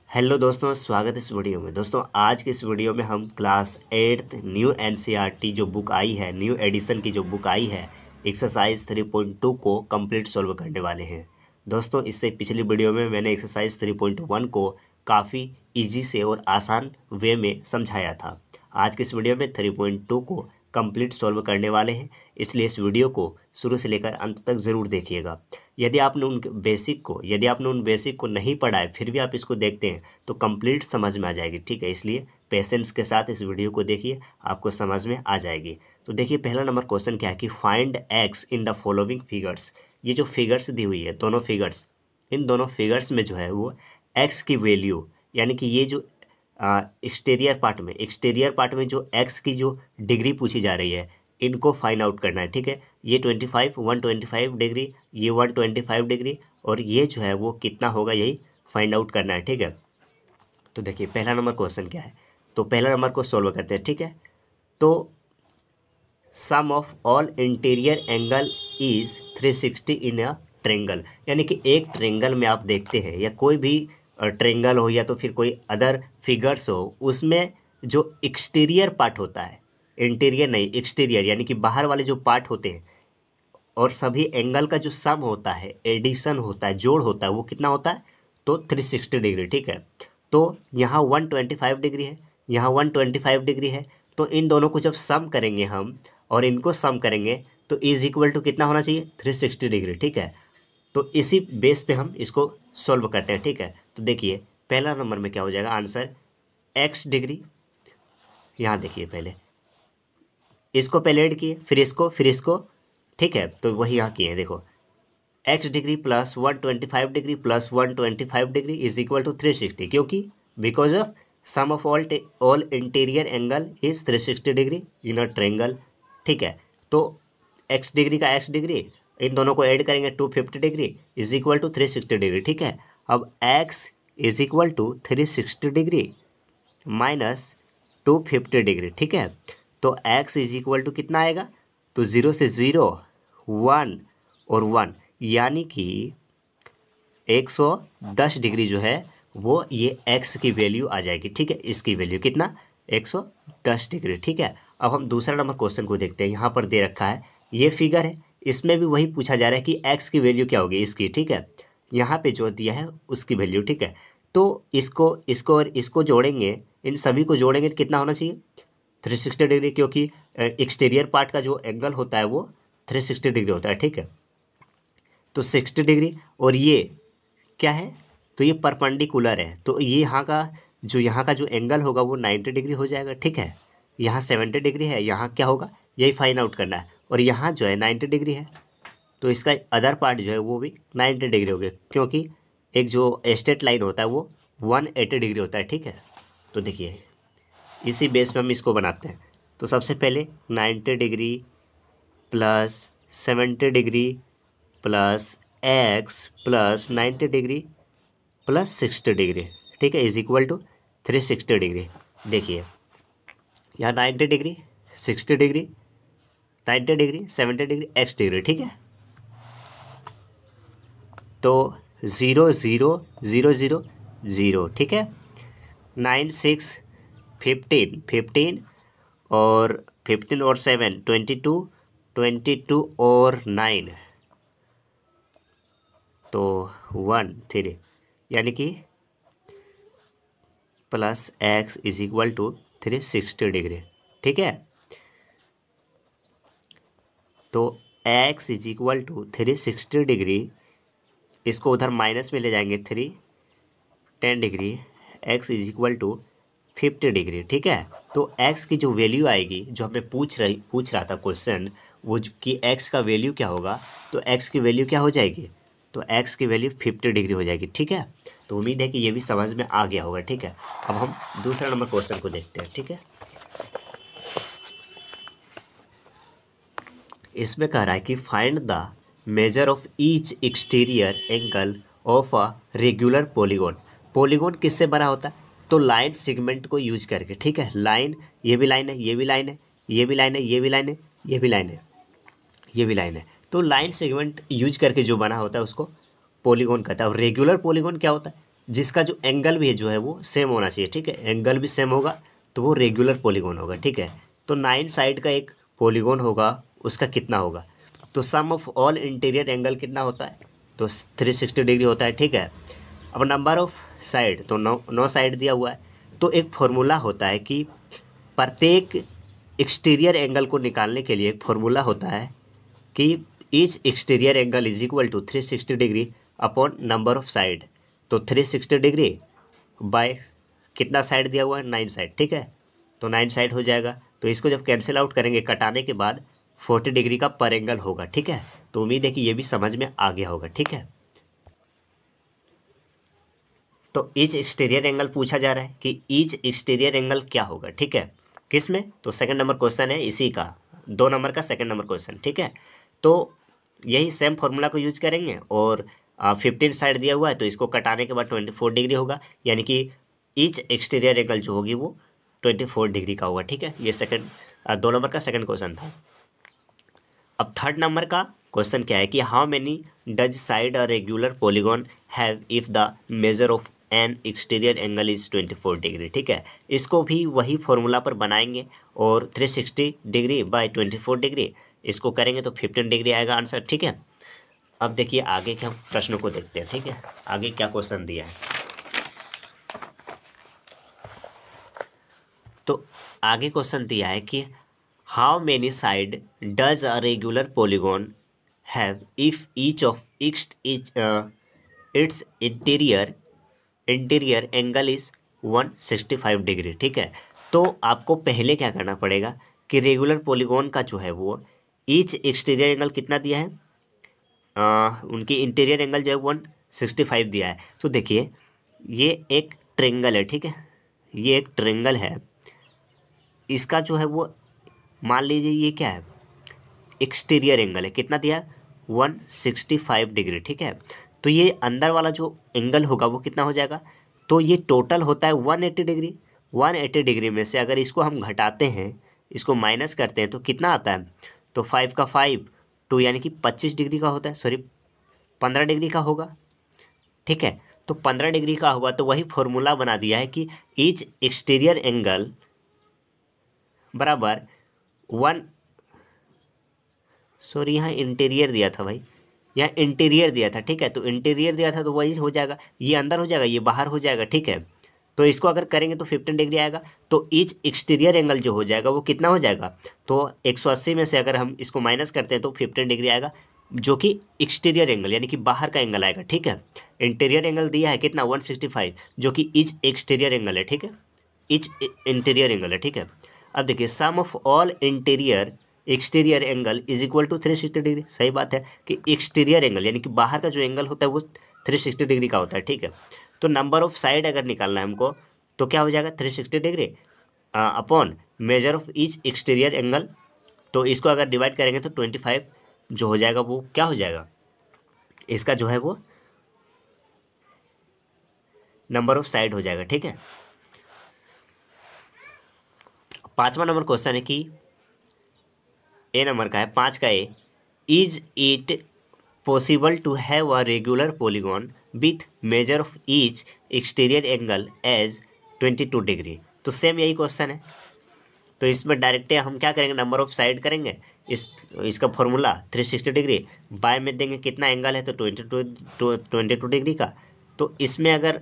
Hello दोस्तों, स्वागत है इस वीडियो में। दोस्तों आज के इस वीडियो में हम क्लास 8th न्यू एनसीईआरटी जो बुक आई है, न्यू एडिशन की जो बुक आई है, एक्सरसाइज 3.2 को कंप्लीट सॉल्व करने वाले हैं। दोस्तों इससे पिछली वीडियो में मैंने एक्सरसाइज 3.1 को काफ़ी इजी से और आसान वे में समझाया था। आज के इस वीडियो में 3.2 को कंप्लीट सॉल्व करने वाले हैं, इसलिए इस वीडियो को शुरू से लेकर अंत तक ज़रूर देखिएगा। यदि आपने उन बेसिक को नहीं पढ़ा है फिर भी आप इसको देखते हैं तो कंप्लीट समझ में आ जाएगी, ठीक है। इसलिए पेशेंस के साथ इस वीडियो को देखिए, आपको समझ में आ जाएगी। तो देखिए पहला नंबर क्वेश्चन क्या है कि find x in the following figures. ये जो फिगर्स दी हुई है, दोनों फिगर्स, इन दोनों फिगर्स में जो है वो एक्स की वैल्यू, यानी कि ये जो एक्सटीरियर पार्ट में जो एक्स की जो डिग्री पूछी जा रही है, इनको फाइंड आउट करना है, ठीक है। ये 125 डिग्री, ये 125 डिग्री, और ये जो है वो कितना होगा यही फाइंड आउट करना है, ठीक है। तो देखिए पहला नंबर क्वेश्चन क्या है, तो पहला नंबर को सॉल्व करते हैं, ठीक है। तो sum of all interior angle is 360 in a triangle, यानी कि एक ट्रेंगल में आप देखते हैं या कोई भी ट्रेंगल हो या तो फिर कोई अदर फिगर्स हो, उसमें जो एक्सटीरियर पार्ट होता है, इंटीरियर नहीं एक्सटीरियर, यानी कि बाहर वाले जो पार्ट होते हैं, और सभी एंगल का जो सम होता है, एडिशन होता है, जोड़ होता है, वो कितना होता है, तो 360 डिग्री, ठीक है। तो यहाँ 125 डिग्री है, यहाँ 125 डिग्री है, तो इन दोनों को जब सम करेंगे हम और इनको सम करेंगे तो इज इक्वल टू कितना होना चाहिए, 360 डिग्री, ठीक है। तो इसी बेस पे हम इसको सॉल्व करते हैं, ठीक है। तो देखिए पहला नंबर में क्या हो जाएगा आंसर, एक्स डिग्री, यहाँ देखिए पहले इसको पहले ऐड किए, फिर इसको, ठीक है। तो वही यहाँ किए हैं, देखो x degree plus 125 degree plus 125 degree is equal to 360, क्योंकि because of sum of all interior angle is 360 degree in a triangle, ठीक है। तो एक्स डिग्री का एक्स डिग्री, इन दोनों को ऐड करेंगे 250 degree is equal to 360 degree, ठीक है। अब x is equal to 360 degree minus 250 degree, ठीक है। तो x इज इक्वल टू कितना आएगा, तो 0 से 0, 1 और 1, यानी कि 110 डिग्री जो है वो ये x की वैल्यू आ जाएगी, ठीक है। इसकी वैल्यू कितना, 110 डिग्री, ठीक है। अब हम दूसरा नंबर क्वेश्चन को देखते हैं। यहाँ पर दे रखा है ये फिगर है, इसमें भी वही पूछा जा रहा है कि x की वैल्यू क्या होगी इसकी, ठीक है। यहाँ पे जो दिया है उसकी वैल्यू, ठीक है। तो इसको और इसको जोड़ेंगे, इन सभी को जोड़ेंगे तो कितना होना चाहिए, 360 डिग्री, क्योंकि एक्सटीरियर पार्ट का जो एंगल होता है वो 360 डिग्री होता है, ठीक है। तो 60 डिग्री, और ये क्या है, तो ये परपेंडिकुलर है, तो ये यहाँ का जो एंगल होगा वो 90 डिग्री हो जाएगा, ठीक है। यहाँ 70 डिग्री है, यहाँ क्या होगा यही फाइंड आउट करना है, और यहाँ जो है 90 डिग्री है, तो इसका अदर पार्ट जो है वो भी 90 डिग्री हो गया, क्योंकि एक जो स्ट्रेट लाइन होता है वो 180 डिग्री होता है, ठीक है। तो देखिए इसी बेस पे हम इसको बनाते हैं। तो सबसे पहले 90 degree plus 70 degree plus x plus 90 degree plus 60 degree, ठीक है, इज इक्वल टू 360 डिग्री। देखिए यहाँ 90 degree, 60 degree, 90 degree, 70 degree, x degree, ठीक है। तो 0 0 0 0 0, ठीक है। 9 6 15 और 15 और 7 22 और 9 तो 1 3, यानी कि plus x is equal to 360 degree, ठीक है। तो x is equal to 360 degree, इसको उधर माइनस में ले जाएंगे 10 degree, x is equal to 50 degree, ठीक है। तो x की जो वैल्यू आएगी, जो हमें पूछ रहा था क्वेश्चन, वो कि x का वैल्यू क्या होगा, तो x की वैल्यू क्या हो जाएगी, तो x की वैल्यू 50 डिग्री हो जाएगी, ठीक है। तो उम्मीद है कि ये भी समझ में आ गया होगा, ठीक है। अब हम दूसरा नंबर क्वेश्चन को देखते हैं, ठीक है। इसमें कह रहा है कि find the major of each exterior angle of a regular polygon. Polygon किससे बना होता है, तो लाइन सेगमेंट को यूज करके, ठीक है। लाइन, ये भी लाइन है, ये भी लाइन है, ये भी लाइन है, ये भी लाइन है, ये भी लाइन है, ये भी लाइन है। तो लाइन सेगमेंट यूज करके जो बना होता है उसको पॉलीगॉन कहता है। और रेगुलर पॉलीगॉन क्या होता है, जिसका जो एंगल भी है जो है वो सेम होना चाहिए, ठीक है, एंगल भी सेम होगा तो वो रेगुलर पॉलीगॉन होगा, ठीक है। तो 9 साइड का एक पॉलीगॉन होगा, उसका कितना होगा, तो sum of all interior angle कितना होता है, तो 360 डिग्री होता है, ठीक है। अब नंबर ऑफ साइड, तो 9 साइड दिया हुआ है, तो एक फॉर्मूला होता है कि प्रत्येक एक्सटीरियर एंगल को निकालने के लिए एक फॉर्मूला होता है कि each exterior angle is equal to 360 degree upon number of side. तो 360 डिग्री बाय कितना साइड दिया हुआ है, 9 साइड, ठीक है, तो 9 साइड हो जाएगा। तो इसको जब कैंसिल आउट करेंगे कटाने के बाद 40 डिग्री का पर एंगल होगा, ठीक है। तो उम्मीद है कि ये भी समझ में आ गया होगा, ठीक है। तो ईच एक्सटीरियर एंगल पूछा जा रहा है कि ईच एक्सटीरियर एंगल क्या होगा, ठीक है, किस में, तो सेकंड नंबर क्वेश्चन है इसी का, 2 नंबर का सेकंड नंबर क्वेश्चन, ठीक है। तो यही सेम फॉर्मूला को यूज करेंगे और 15 साइड दिया हुआ है तो इसको कटाने के बाद 24 डिग्री होगा, यानी कि ईच एक्सटीरियर एंगल जो होगी वो 24 डिग्री का होगा, ठीक है। ये सेकंड 2 नंबर का सेकंड क्वेश्चन था। अब थर्ड नंबर का क्वेश्चन क्या है कि how many does side a regular polygon have if the measure of N exterior angle is 24 degree, ठीक है। इसको भी वही फॉर्मूला पर बनाएंगे और 360 डिग्री बाय 24 डिग्री इसको करेंगे तो 15 डिग्री आएगा आंसर, ठीक है। अब देखिए आगे के हम प्रश्नों को देखते हैं, ठीक है, आगे क्या क्वेश्चन दिया है। तो आगे क्वेश्चन दिया है कि how many side does a regular polygon have if each of its interior angle is 165 degree, ठीक है। तो आपको पहले क्या करना पड़ेगा कि रेगुलर पॉलीगॉन का जो है वो ईच एक्सटीरियर एंगल कितना दिया है, उनकी इंटीरियर एंगल जो है 165 दिया है। तो देखिए ये एक ट्रेंगल है, ठीक है, ये एक ट्रेंगल है, इसका जो है वो मान लीजिए ये क्या है, एक्सटीरियर एंगल है, कितना दिया है 165 डिग्री, ठीक है। तो ये अंदर वाला जो एंगल होगा वो कितना हो जाएगा, तो ये टोटल होता है 180 डिग्री। 180 डिग्री में से अगर इसको हम घटाते हैं, इसको माइनस करते हैं तो कितना आता है, तो 5 का 5 2 यानी कि 25 डिग्री का होता है, सॉरी 15 डिग्री का होगा, ठीक है। तो 15 डिग्री का होगा तो वही फॉर्मूला बना दिया है कि ईच एक्सटीरियर एंगल बराबर सॉरी यहाँ इंटीरियर दिया था भाई, यहाँ इंटीरियर दिया था, ठीक है, तो इंटीरियर दिया था तो वही हो जाएगा, ये अंदर हो जाएगा ये बाहर हो जाएगा, ठीक है। तो इसको अगर करेंगे तो 15 डिग्री आएगा, तो ईच एक्सटीरियर एंगल जो हो जाएगा वो कितना हो जाएगा, तो 180 में से अगर हम इसको माइनस करते हैं तो 15 डिग्री आएगा, जो कि एक्सटीरियर एंगल यानी कि बाहर का एंगल आएगा, ठीक है। इंटीरियर एंगल दिया है कितना 165, जो कि ईच एक्सटीरियर एंगल है, ठीक है, ईच इंटीरियर एंगल है, ठीक है। अब देखिए sum of all exterior angle is equal to 360 degree, सही बात है कि एक्सटीरियर एंगल यानी कि बाहर का जो एंगल होता है वो 360 डिग्री का होता है, ठीक है। तो नंबर ऑफ साइड अगर निकालना है हमको तो क्या हो जाएगा 360 degree upon major of each exterior angle, तो इसको अगर डिवाइड करेंगे तो 25 जो हो जाएगा वो क्या हो जाएगा, इसका जो है वो नंबर ऑफ साइड हो जाएगा, ठीक है। 5वां नंबर क्वेश्चन है कि ए नंबर का है, 5 का A, is it possible to have a regular polygon with measure of each exterior angle as 22 degree. तो सेम यही क्वेश्चन है, तो इसमें डायरेक्ट हम क्या करेंगे, नंबर ऑफ साइड करेंगे, इसका फॉर्मूला 360 डिग्री बाय में देंगे कितना एंगल है तो 22 डिग्री का, तो इसमें अगर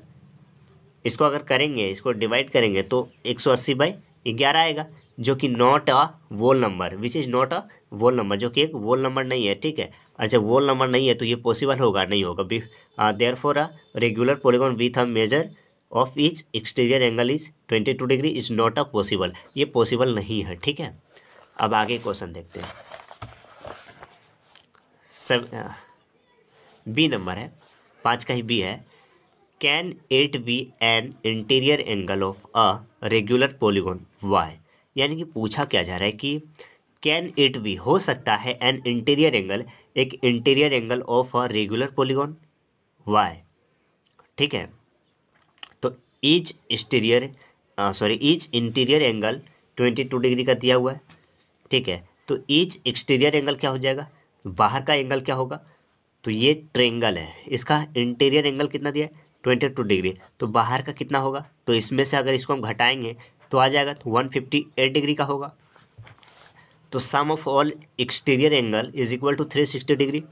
इसको अगर करेंगे, इसको डिवाइड करेंगे तो 180/11 आएगा, जो कि not a whole number, which is not a whole number, जो कि एक वोल नंबर नहीं है, ठीक है। अच्छा वोल नंबर नहीं है तो ये पॉसिबल होगा नहीं होगा, therefore a regular polygon with a major of each exterior angle is 22 degree is not a possible, ये पॉसिबल नहीं है, ठीक है। अब आगे क्वेश्चन देखते हैं, सब बी नंबर है, 5 का ही बी है, can it be an interior angle of a regular polygon why, यानी कि पूछा क्या जा रहा है कि कैन इट बी हो सकता है एन इंटीरियर एंगल, एक interior angle of a regular polygon why, ठीक है। तो ईच इंटीरियर एंगल 22 डिग्री का दिया हुआ है, ठीक है। तो ईच एक्सटीरियर एंगल क्या हो जाएगा, बाहर का एंगल क्या होगा, तो ये ट्रेंगल है, इसका इंटीरियर एंगल कितना दिया है 22 डिग्री, तो बाहर का कितना होगा, तो इसमें से अगर इसको हम घटाएंगे तो आ जाएगा, तो 158 डिग्री का होगा। तो sum of all exterior angle is equal to 360 degree,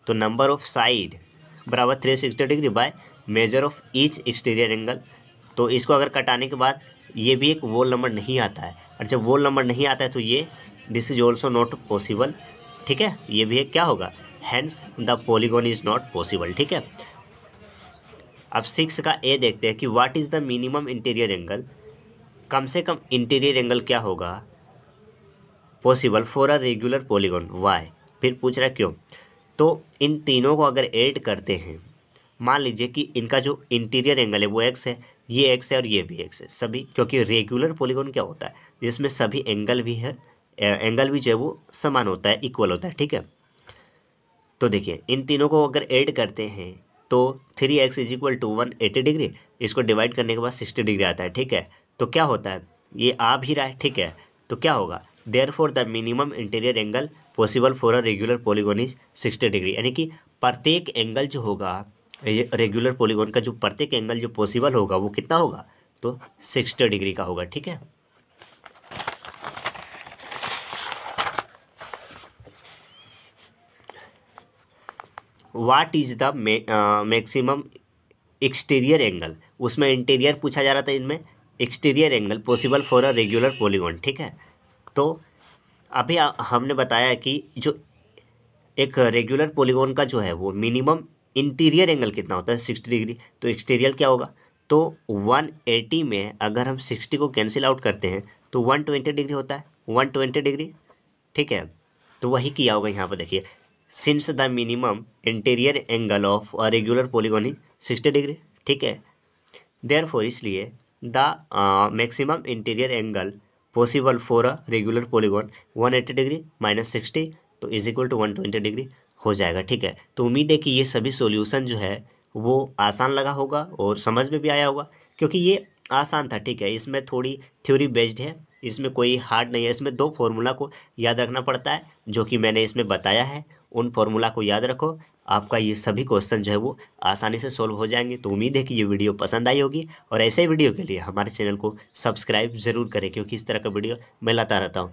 तो नंबर ऑफ साइड बराबर 360 degree by measure of each exterior angle. तो इसको अगर कटाने के बाद ये भी एक वोल नंबर नहीं आता है, और जब वोल नंबर नहीं आता है तो ये this is also not possible, ठीक है, ये भी एक क्या होगा, hence the polygon is not possible, ठीक है। अब 6 का ए देखते हैं कि what is the minimum interior angle, कम से कम इंटीरियर एंगल क्या होगा possible for a regular polygon, why, फिर पूछ रहा है क्यों। तो इन तीनों को अगर ऐड करते हैं, मान लीजिए कि इनका जो इंटीरियर एंगल है वो एक्स है, ये एक्स है और ये भी एक्स है सभी, क्योंकि रेगुलर पॉलीगॉन क्या होता है जिसमें सभी एंगल भी है, एंगल भी जो है वो समान होता है, इक्वल होता है, ठीक है। तो देखिए इन तीनों को अगर ऐड करते हैं तो 3x is equal to 180 degree, इसको डिवाइड करने के बाद 60 डिग्री आता है, ठीक है। तो क्या होता है, ये आ भी रहा है, ठीक है, तो क्या होगा, therefore the minimum interior angle possible for a regular polygon is 60 degree, यानी कि प्रत्येक एंगल जो होगा रेगुलर पॉलीगॉन का, जो प्रत्येक एंगल जो पॉसिबल होगा वो कितना होगा, तो 60 डिग्री का होगा, ठीक है। What is the maximum exterior angle, उसमें इंटीरियर पूछा जा रहा था, इनमें exterior angle possible for a regular polygon, ठीक है। तो अभी हमने बताया कि जो एक रेगुलर पॉलीगॉन का जो है वो मिनिमम इंटीरियर एंगल कितना होता है, 60 डिग्री, तो एक्सटीरियर क्या होगा, तो 180 में अगर हम 60 को कैंसिल आउट करते हैं तो 120 डिग्री होता है, 120 डिग्री, ठीक है। तो वही किया होगा यहाँ पर, देखिए since the minimum interior angle of a regular polygon is 60 degree, ठीक है, देयरफॉर इसलिए the maximum interior angle possible for a regular polygon 180 degree minus 60, तो इज इक्वल टू 120 डिग्री हो जाएगा, ठीक है। तो उम्मीद है कि ये सभी सॉल्यूशन जो है वो आसान लगा होगा और समझ में भी आया होगा, क्योंकि ये आसान था, ठीक है। इसमें थोड़ी थ्योरी बेस्ड है, इसमें कोई हार्ड नहीं है, इसमें 2 फॉर्मूला को याद रखना पड़ता है जो कि मैंने इसमें बताया है, उन फॉर्मूला को याद रखो, आपका ये सभी क्वेश्चन जो है वो आसानी से सॉल्व हो जाएंगे। तो उम्मीद है कि ये वीडियो पसंद आई होगी, और ऐसे वीडियो के लिए हमारे चैनल को सब्सक्राइब ज़रूर करें, क्योंकि इस तरह का वीडियो मैं लाता रहता हूँ।